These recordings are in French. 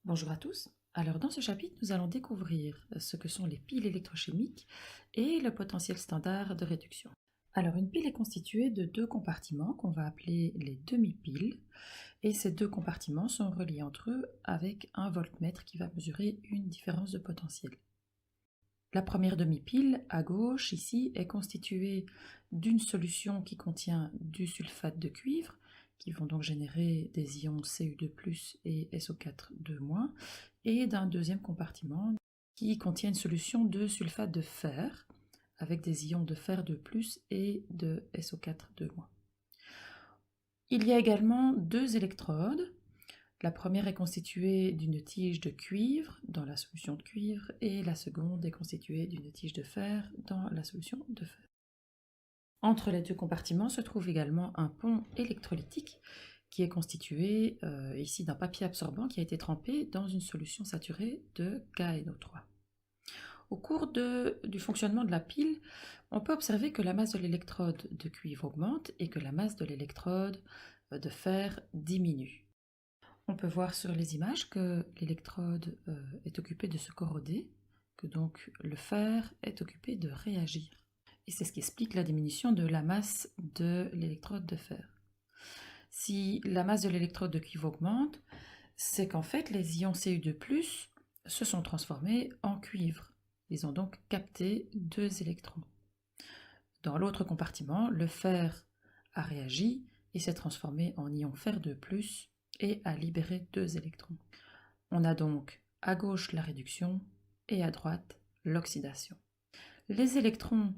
Bonjour à tous. Alors dans ce chapitre, nous allons découvrir ce que sont les piles électrochimiques et le potentiel standard de réduction. Alors une pile est constituée de deux compartiments qu'on va appeler les demi-piles et ces deux compartiments sont reliés entre eux avec un voltmètre qui va mesurer une différence de potentiel. La première demi-pile à gauche ici est constituée d'une solution qui contient du sulfate de cuivre qui vont donc générer des ions Cu2+ et SO4 2-, et d'un deuxième compartiment qui contient une solution de sulfate de fer avec des ions de fer 2+ et de SO4 2-. Il y a également deux électrodes. La première est constituée d'une tige de cuivre dans la solution de cuivre et la seconde est constituée d'une tige de fer dans la solution de fer. Entre les deux compartiments se trouve également un pont électrolytique qui est constitué ici d'un papier absorbant qui a été trempé dans une solution saturée de KNO3. Au cours du fonctionnement de la pile, on peut observer que la masse de l'électrode de cuivre augmente et que la masse de l'électrode de fer diminue. On peut voir sur les images que l'électrode est occupée de se corroder, que donc le fer est occupé de réagir. Et c'est ce qui explique la diminution de la masse de l'électrode de fer. Si la masse de l'électrode de cuivre augmente, c'est qu'en fait les ions Cu2+ se sont transformés en cuivre. Ils ont donc capté deux électrons. Dans l'autre compartiment, le fer a réagi et s'est transformé en ion fer 2+ et a libéré deux électrons. On a donc à gauche la réduction et à droite l'oxydation. Les électrons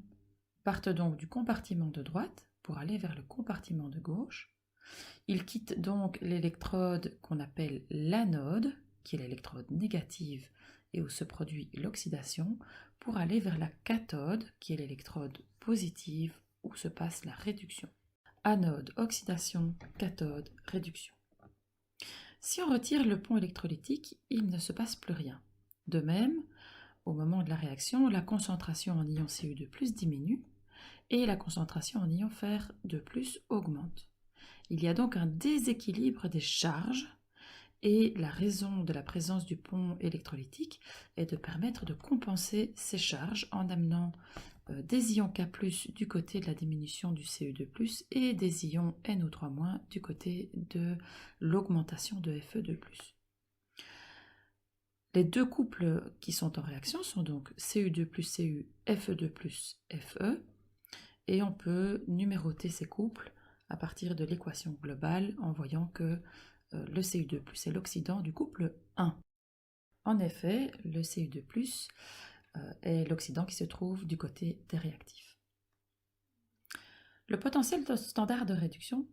partent donc du compartiment de droite pour aller vers le compartiment de gauche. Ils quittent donc l'électrode qu'on appelle l'anode, qui est l'électrode négative et où se produit l'oxydation, pour aller vers la cathode, qui est l'électrode positive, où se passe la réduction. Anode, oxydation, cathode, réduction. Si on retire le pont électrolytique, il ne se passe plus rien. De même, au moment de la réaction, la concentration en ion Cu2+ diminue et la concentration en ion fer 2+ augmente. Il y a donc un déséquilibre des charges et la raison de la présence du pont électrolytique est de permettre de compenser ces charges en amenant des ions K+ du côté de la diminution du Cu2+ et des ions NO3- du côté de l'augmentation de Fe2+. Les deux couples qui sont en réaction sont donc Cu2+, Cu, Fe2+, Fe, et on peut numéroter ces couples à partir de l'équation globale en voyant que le Cu2+ est l'oxydant du couple 1. En effet, le Cu2+ est l'oxydant qui se trouve du côté des réactifs. Le potentiel standard de réduction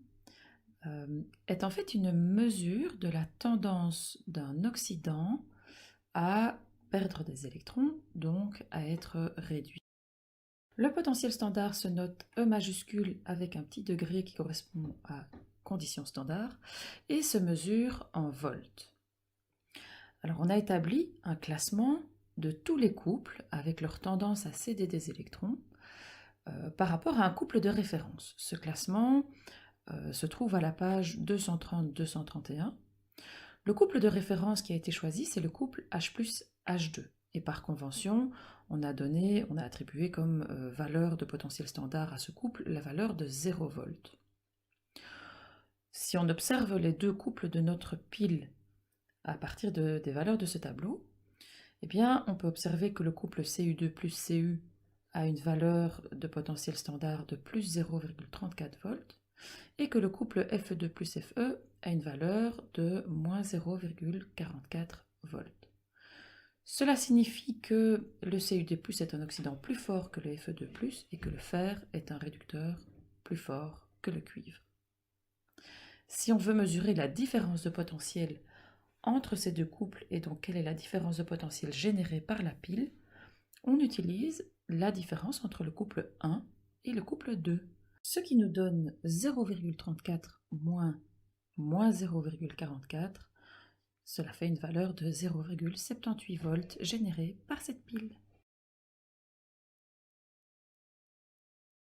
est en fait une mesure de la tendance d'un oxydant à perdre des électrons, donc à être réduit. Le potentiel standard se note E majuscule avec un petit degré qui correspond à condition standard et se mesure en volts. Alors on a établi un classement de tous les couples avec leur tendance à céder des électrons par rapport à un couple de référence. Ce classement se trouve à la page 230-231. Le couple de référence qui a été choisi, c'est le couple H+H2. Et par convention, on a attribué comme valeur de potentiel standard à ce couple la valeur de 0 volts. Si on observe les deux couples de notre pile à partir des valeurs de ce tableau, eh bien, on peut observer que le couple Cu2+ Cu a une valeur de potentiel standard de plus 0,34 volts et que le couple Fe2+ Fe a une valeur de moins 0,44 volts. Cela signifie que le Cu2+ est un oxydant plus fort que le Fe2+ et que le fer est un réducteur plus fort que le cuivre. Si on veut mesurer la différence de potentiel entre ces deux couples et donc quelle est la différence de potentiel générée par la pile, on utilise la différence entre le couple 1 et le couple 2, ce qui nous donne 0,34 moins 0,44. Cela fait une valeur de 0,78 volts générée par cette pile.